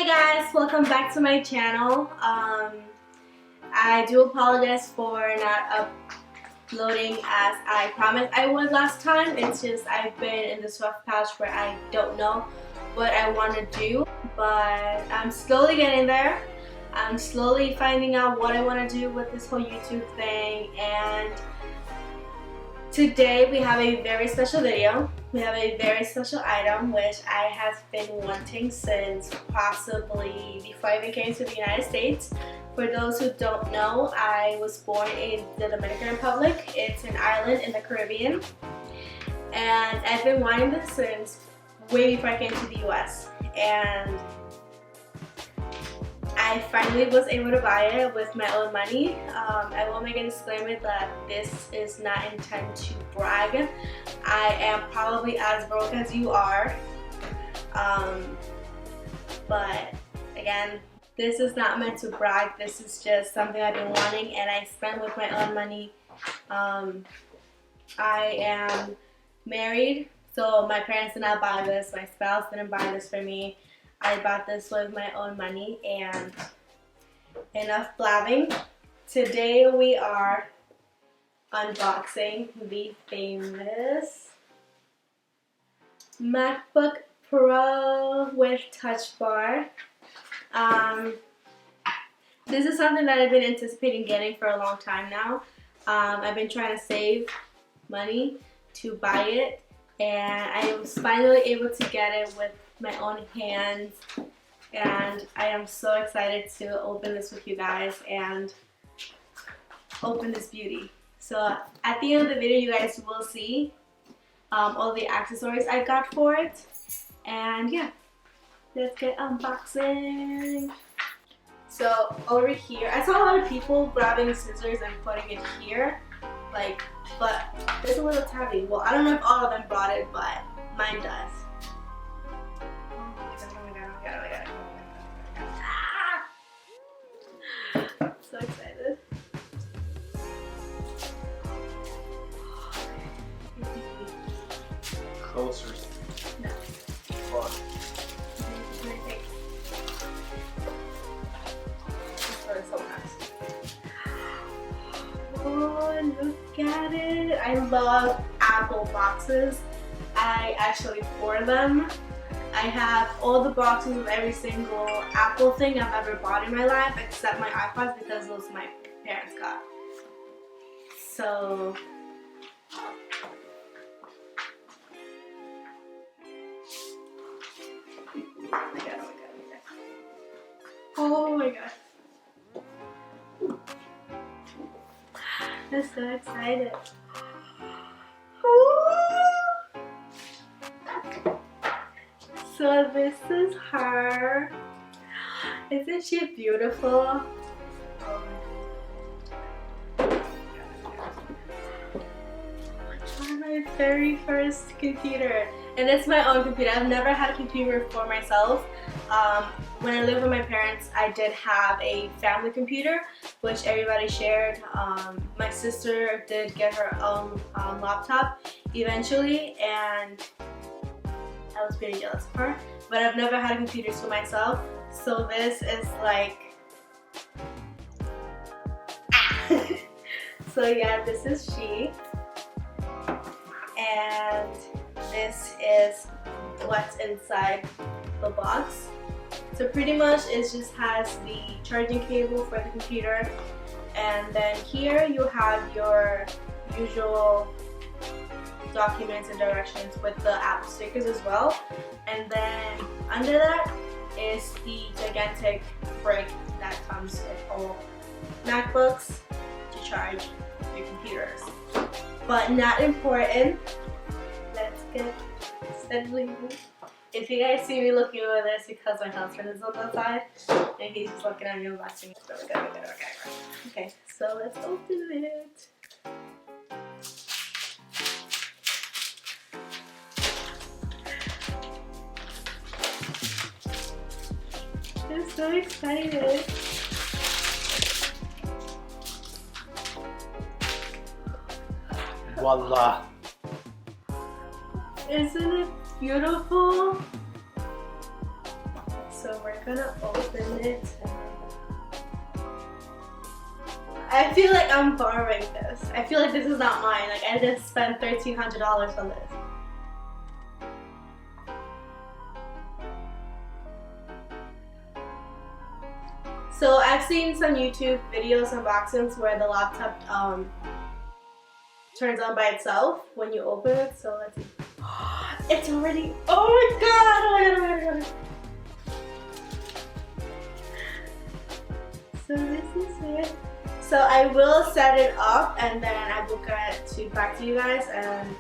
Hey guys, welcome back to my channel. I do apologize for not uploading as I promised I would last time. It's just I've been in this rough patch where I don't know what I want to do, but I'm slowly getting there. I'm slowly finding out what I want to do with this whole YouTube thing, and today we have a very special video. We have a very special item which I have been wanting since possibly before I even came to the United States. For those who don't know, I was born in the Dominican Republic. It's an island in the Caribbean, and I've been wanting this since way before I came to the US, and I finally was able to buy it with my own money. I will make a disclaimer that this is not intended to brag. I am probably as broke as you are, but again, this is not meant to brag. This is just something I've been wanting, and I spent with my own money. I am married, so my parents did not buy this. My spouse didn't buy this for me. I bought this with my own money, and enough blabbing. Today we are unboxing the famous Macbook Pro with touch bar. This is something that I've been anticipating getting for a long time now. I've been trying to save money to buy it, and I was finally able to get it with my own hands, and I am so excited to open this with you guys and open this beauty. So at the end of the video you guys will see all the accessories I got for it, and yeah, let's get unboxing. So over here, I saw a lot of people grabbing scissors and putting it here, but it's a little tabby. Well, I don't know if all of them brought it, but mine does. So excited. Closer. No. What? Oh, look at it. I love Apple boxes. I actually pour them. I have all the boxes of every single Apple thing I've ever bought in my life, except my iPods, because those my parents got. So oh my god. I'm so excited. So this is her. Isn't she beautiful? On my very first computer, and it's my own computer. I've never had a computer for myself. When I lived with my parents, I did have a family computer, which everybody shared. My sister did get her own laptop eventually, and I was pretty jealous of her. But I've never had a computer for myself, so this is like, So yeah, this is she, and this is what's inside the box. So pretty much it just has the charging cable for the computer, and then here you have your usual documents and directions with the Apple stickers as well, and then under that is the gigantic brick that comes with all MacBooks to charge your computers. But not important. Let's get steadily moving. If you guys see me looking over this, because my husband is on the side and he's just looking at me and watching me. Okay, so let's open it. I'm so excited. Voila. Isn't it beautiful? So we're gonna open it. I feel like I'm borrowing this. I feel like this is not mine. Like I just spent $1,300 on this. So I've seen some YouTube videos unboxings where the laptop turns on by itself when you open it. So let's see. It's already, oh my god, oh my god, oh my god. So this is it. So I will set it up and then I will get back to you guys and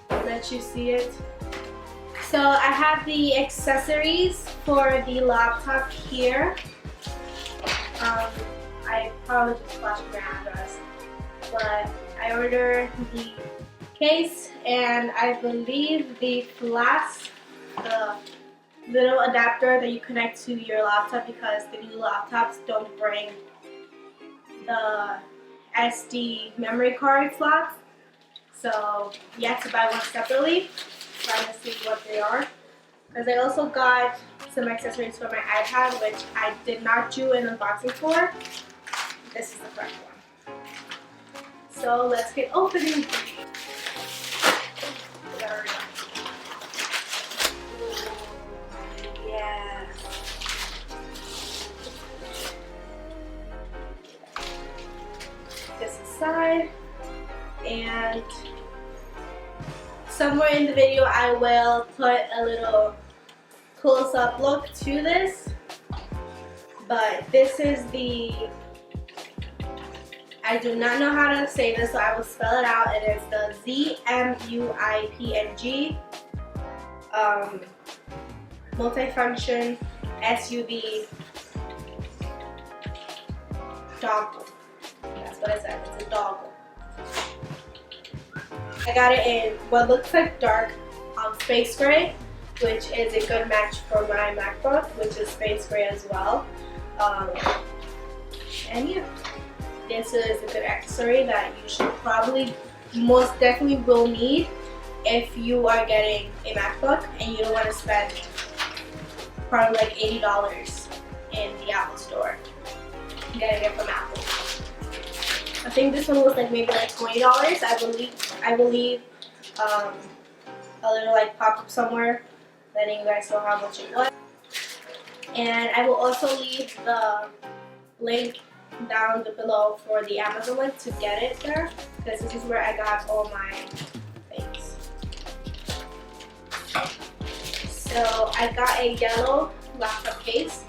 let you see it. So I have the accessories for the laptop here. I probably just flashed my address, but I ordered the case and I believe the flash, the little adapter that you connect to your laptop, because the new laptops don't bring the SD memory card slots, so you have to buy one separately. Trying to see what they are, because I also got some accessories for my iPad, which I did not do an unboxing for. This is the first one. So let's get opening. Yeah. This aside, and somewhere in the video I will put a little close-up look to this, but this is the, I do not know how to say this, so I will spell it out. It is the ZMUIPNG multifunction SUV dongle. That's what it says. It's a dongle. I got it in what looks like dark space gray, which is a good match for my MacBook, which is space gray as well. And yeah, this is a good accessory that you should probably, most definitely will need if you are getting a MacBook and you don't want to spend probably like $80 in the Apple store getting it from Apple. I think this one was like maybe like $20. I believe a little like pop up somewhere letting you guys know how much it was. And I will also leave the link down below for the Amazon link to get it there, because this is where I got all my things. So I got a yellow laptop case.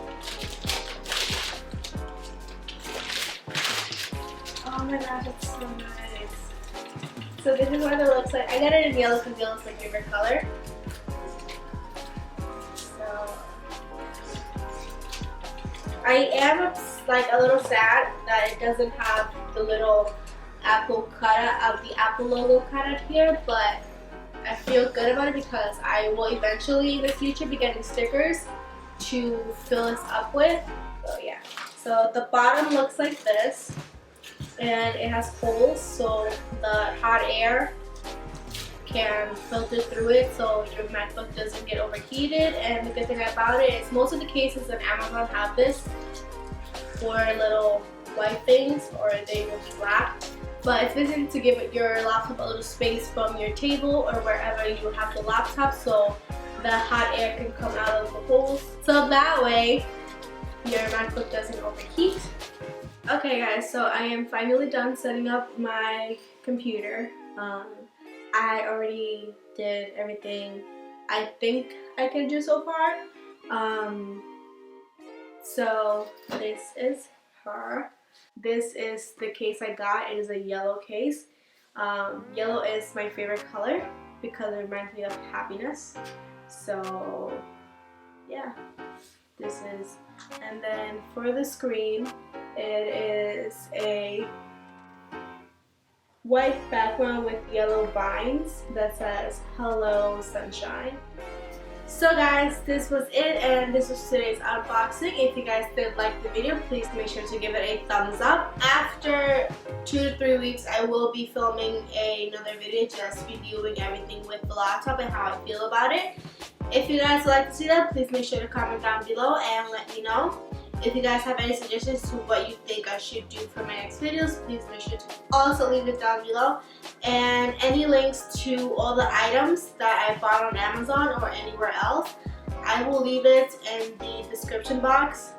Oh my gosh, it's so nice. So this is what it looks like. I got it in yellow because yellow is my favorite color. So I am like a little sad that it doesn't have the little Apple cutout of the Apple logo cut out here, but I feel good about it because I will eventually in the future be getting stickers to fill this up with. So yeah. So the bottom looks like this, and it has holes so the hot air can filter through it so your MacBook doesn't get overheated. And the good thing about it is most of the cases on Amazon have this for little white things, or they will be black. But it's basically to give your laptop a little space from your table or wherever you have the laptop, so the hot air can come out of the holes, so that way your MacBook doesn't overheat. Okay guys, so I am finally done setting up my computer. I already did everything I think I can do so far. So this is her. This is the case I got. It is a yellow case. Yellow is my favorite color because it reminds me of happiness. So yeah, this is, and then for the screen, it is a white background with yellow vines that says "Hello Sunshine." So guys, this was it, and this was today's unboxing. If you guys did like the video, please make sure to give it a thumbs up. After 2 to 3 weeks, I will be filming another video just reviewing everything with the laptop and how I feel about it. If you guys would like to see that, please make sure to comment down below and let me know. If you guys have any suggestions to what you think I should do for my next videos, please make sure to also leave it down below. And any links to all the items that I bought on Amazon or anywhere else, I will leave it in the description box.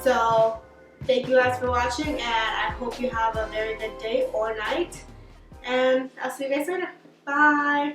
So thank you guys for watching, and I hope you have a very good day or night. And I'll see you guys later. Bye!